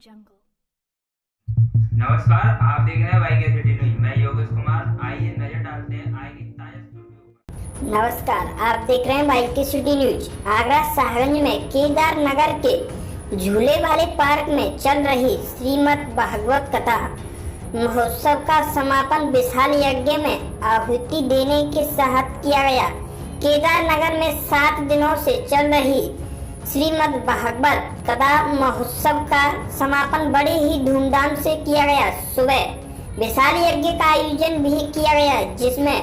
नमस्कार, आप देख रहे हैं वाई के सिटी न्यूज। मैं योगेश कुमार। आइए नजर डालते हैं आज की ताजा स्टूडियो। नमस्कार, आप देख रहे हैं वाई के सिटी न्यूज। आगरा साहगंज में केदार नगर के झूले वाले पार्क में चल रही श्रीमद् भागवत कथा महोत्सव का समापन विशाल यज्ञ में आहुति देने के साथ किया गया। केदार नगर में 7 दिनों से चल रही श्रीमद् भागवत कथा महोत्सव का समापन बड़े ही धूमधाम से किया गया। सुबह विशाल यज्ञ का आयोजन भी किया गया, जिसमें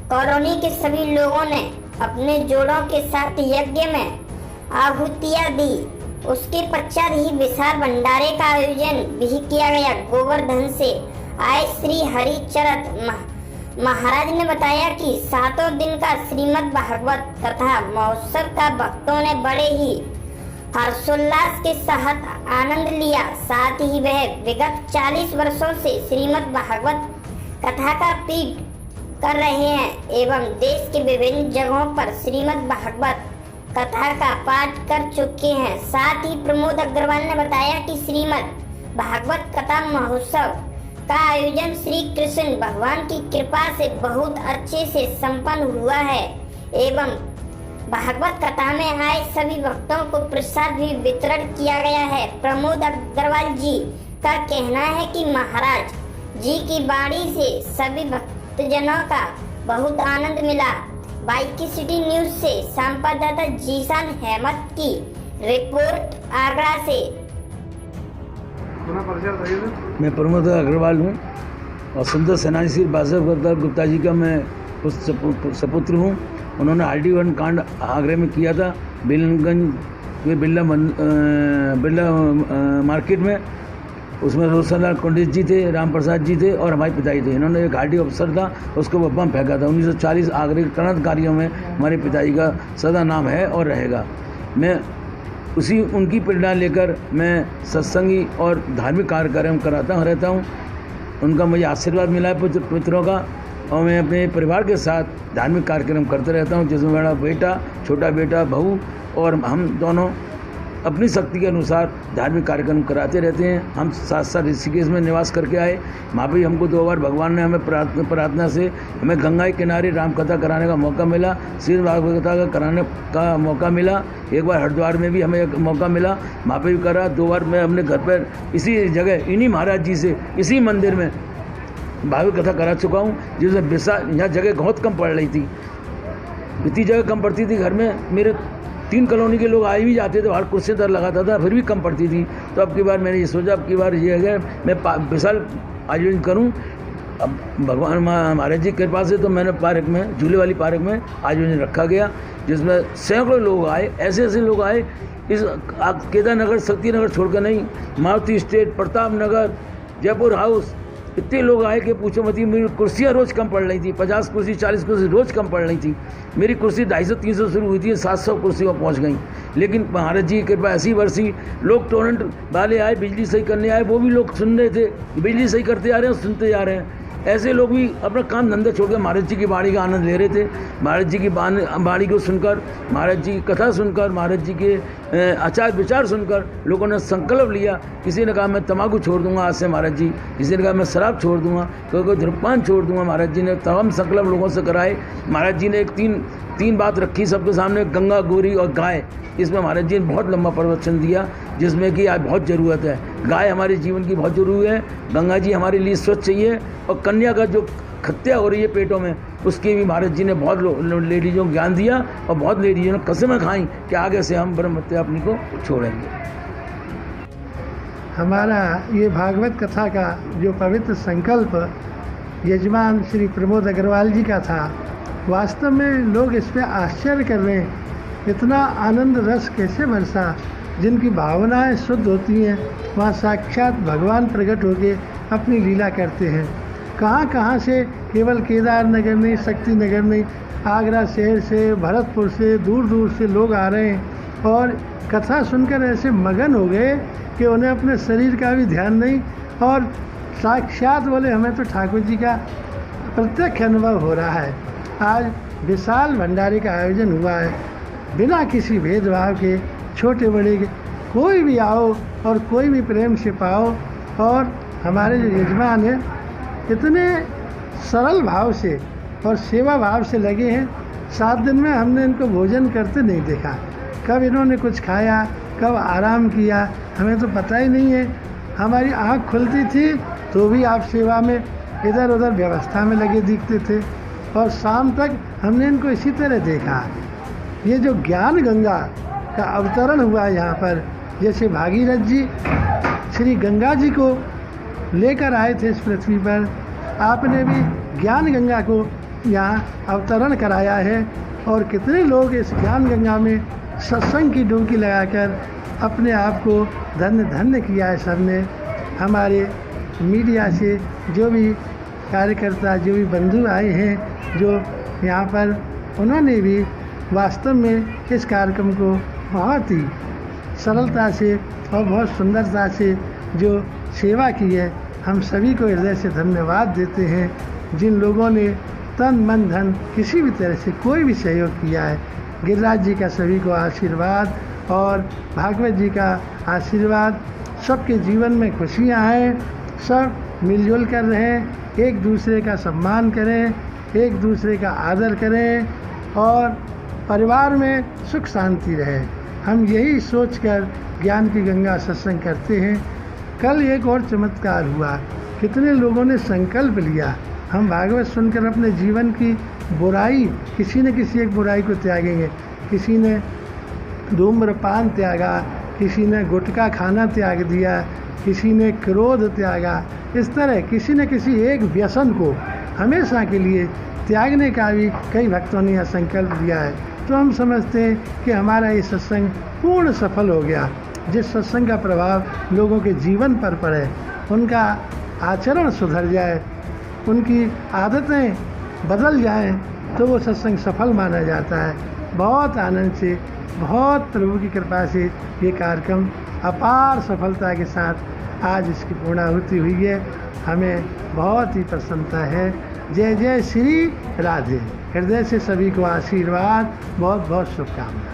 कॉलोनी के सभी लोगों ने अपने जोड़ों के साथ यज्ञ में आहुतियां दी। उसके पश्चात ही विशाल भंडारे का आयोजन भी किया गया। गोवर्धन से आए श्री हरिचरत महाराज ने बताया कि 7 दिन का श्रीमद् भागवत कथा महोत्सव का भक्तों ने बड़े ही हर्षोल्लास के साथ आनंद लिया। साथ ही वह विगत 40 वर्षों से श्रीमद् भागवत कथा का पीठ कर रहे हैं एवं देश के विभिन्न जगहों पर श्रीमद् भागवत कथा का पाठ कर चुके हैं। साथ ही प्रमोद अग्रवाल ने बताया कि श्रीमद् भागवत कथा महोत्सव का आयोजन श्री कृष्ण भगवान की कृपा से बहुत अच्छे से संपन्न हुआ है एवं भागवत कथा में आए सभी भक्तों को प्रसाद भी वितरण किया गया है। प्रमोद अग्रवाल जी का कहना है कि महाराज जी की वाणी से सभी भक्तजनों का बहुत आनंद मिला। वाई की सिटी न्यूज से संवाददाता जीशान अहमद की रिपोर्ट आगरा से। मैं प्रमोद अग्रवाल हूँ और सुंदर सेनानी श्री बासव गुप्ता जी का मैं सपुत्र हूँ। उन्होंने RD1 कांड आगरे में किया था, बिलगंज में बिरला मार्केट में। उसमें रोशनलाल पंडित जी थे, राम प्रसाद जी थे और हमारे पिताजी थे। इन्होंने एक RD अफसर था, उसको वो बम फेंका था। 1940 आगरे के क्रांतिकारियों में हमारे पिताजी का सदा नाम है और रहेगा। मैं उनकी प्रेरणा लेकर मैं सत्संगी और धार्मिक कार्यक्रम कराता रहता हूँ। उनका मुझे आशीर्वाद मिला है पितरों का, और मैं अपने परिवार के साथ धार्मिक कार्यक्रम करते रहता हूँ, जिसमें मेरा बेटा, छोटा बेटा, बहू और हम दोनों अपनी शक्ति के अनुसार धार्मिक कार्यक्रम कराते रहते हैं। हम साथ साथ ऋषिकेश में निवास करके आए। वहाँ भी हमको 2 बार भगवान ने हमें प्रार्थना से हमें गंगा के किनारे राम कथा कराने का मौका मिला, श्री भागवत कथा का कराने का मौका मिला। एक बार हरिद्वार में भी हमें एक मौका मिला, वहाँ पर भी करा। 2 बार मैं अपने घर पर इसी जगह इन्हीं महाराज जी से इसी मंदिर में भागवत कथा करा चुका हूँ, जिसमें विशाल यहाँ जगह बहुत कम पड़ रही थी। इतनी जगह कम पड़ती थी, घर में मेरे 3 कॉलोनी के लोग आए भी जाते थे, बाहर कुर्सी दर लगाता था, फिर भी कम पड़ती थी। तो अब की बार मैंने ये सोचा, अब की बार ये है मैं विशाल आयोजन करूं। अब भगवान महाराज जी कृपा से तो मैंने पार्क में, झूले वाली पार्क में आयोजन रखा गया, जिसमें सैकड़ों लोग आए। ऐसे ऐसे लोग आए, इस केदार नगर, शक्ति नगर छोड़कर नहीं, मारुति स्टेट, प्रताप नगर, जयपुर हाउस, इतने लोग आए कि पूछो मत। मेरी कुर्सियाँ रोज़ कम पड़ रही थी, 50 कुर्सी 40 कुर्सी रोज़ कम पड़ रही थी। मेरी कुर्सी 250-300 शुरू हुई थी, 700 कुर्सी पर पहुँच गई। लेकिन महाराज जी की कृपा ऐसी बरसी, लोग टोरेंट वाले आए, बिजली सही करने आए, वो भी लोग सुन रहे थे, बिजली सही करते जा रहे हैं, सुनते जा रहे हैं। ऐसे लोग भी अपना काम धंधा छोड़कर महाराज जी की वाणी का आनंद ले रहे थे। महाराज जी की वाणी को सुनकर, महाराज जी की कथा सुनकर, महाराज जी के आचार विचार सुनकर लोगों ने संकल्प लिया। किसी ने कहा मैं तम्बाकू छोड़ दूंगा आज से महाराज जी, किसी ने कहा मैं शराब छोड़ दूंगा, कोई धूम्रपान छोड़ दूंगा। महाराज जी ने तमाम संकल्प लोगों से कराए। महाराज जी ने एक तीन बात रखी सबके सामने, गंगा, गौरी और गाय। इसमें महाराज जी ने बहुत लंबा प्रवचन दिया, जिसमें कि आज बहुत ज़रूरत है। गाय हमारे जीवन की बहुत ज़रूरी है, गंगा जी हमारे लिए स्वच्छ चाहिए, और कन्या का जो हत्या हो रही है पेटों में, उसकी भी महाराज जी ने बहुत लेडीज़ों को ज्ञान दिया, और बहुत लेडीज़ों ने कसमें खाई कि आगे से हम ब्रह्म हत्या अपनी को छोड़ेंगे। हमारा ये भागवत कथा का जो पवित्र संकल्प यजमान श्री प्रमोद अग्रवाल जी का था, वास्तव में लोग इस पर आश्चर्य कर रहे हैं। इतना आनंद रस कैसे बरसा। जिनकी भावनाएं शुद्ध होती हैं, वहाँ साक्षात भगवान प्रकट होकर अपनी लीला करते हैं। कहाँ कहाँ से, केवल केदार नगर नहीं, शक्ति नगर नहीं, आगरा शहर से, भरतपुर से, दूर दूर से लोग आ रहे हैं और कथा सुनकर ऐसे मगन हो गए कि उन्हें अपने शरीर का भी ध्यान नहीं, और साक्षात बोले हमें तो ठाकुर जी का प्रत्यक्ष अनुभव हो रहा है। आज विशाल भंडारे का आयोजन हुआ है, बिना किसी भेदभाव के, छोटे बड़े कोई भी आओ और कोई भी प्रेम से पाओ। और हमारे जो यजमान हैं इतने सरल भाव से और सेवा भाव से लगे हैं। 7 दिन में हमने इनको भोजन करते नहीं देखा। कब इन्होंने कुछ खाया, कब आराम किया, हमें तो पता ही नहीं है। हमारी आँख खुलती थी तो भी आप सेवा में इधर उधर व्यवस्था में लगे दिखते थे, और शाम तक हमने इनको इसी तरह देखा। ये जो ज्ञान गंगा का अवतरण हुआ यहाँ पर, जैसे भागीरथ जी श्री गंगा जी को लेकर आए थे इस पृथ्वी पर, आपने भी ज्ञान गंगा को यहाँ अवतरण कराया है। और कितने लोग इस ज्ञान गंगा में सत्संग की डुबकी लगाकर अपने आप को धन्य धन्य किया है। सबने हमारे मीडिया से जो भी कार्यकर्ता, जो भी बंधु आए हैं जो यहाँ पर, उन्होंने भी वास्तव में इस कार्यक्रम को बहुत ही सरलता से और बहुत सुंदरता से जो सेवा की है, हम सभी को हृदय से धन्यवाद देते हैं। जिन लोगों ने तन मन धन किसी भी तरह से कोई भी सहयोग किया है, गिरिराज जी का सभी को आशीर्वाद और भागवत जी का आशीर्वाद। सबके जीवन में खुशियाँ आएँ, सब मिलजुल कर रहें, एक दूसरे का सम्मान करें, एक दूसरे का आदर करें और परिवार में सुख शांति रहे। हम यही सोचकर ज्ञान की गंगा सत्संग करते हैं। कल एक और चमत्कार हुआ, कितने लोगों ने संकल्प लिया, हम भागवत सुनकर अपने जीवन की बुराई, किसी न किसी एक बुराई को त्यागेंगे। किसी ने धूम्रपान त्यागा, किसी ने गुटखा खाना त्याग दिया, किसी ने क्रोध त्यागा। इस तरह किसी न किसी एक व्यसन को हमेशा के लिए त्यागने का भी कई भक्तों ने यह संकल्प लिया है। तो हम समझते हैं कि हमारा ये सत्संग पूर्ण सफल हो गया। जिस सत्संग का प्रभाव लोगों के जीवन पर पड़े, उनका आचरण सुधर जाए, उनकी आदतें बदल जाएं, तो वो सत्संग सफल माना जाता है। बहुत आनंद से, बहुत प्रभु की कृपा से ये कार्यक्रम अपार सफलता के साथ आज इसकी पूर्णाहुति हुई है। हमें बहुत ही प्रसन्नता है। जय जय श्री राधे। हृदय से सभी को आशीर्वाद, बहुत बहुत शुभकामनाएं।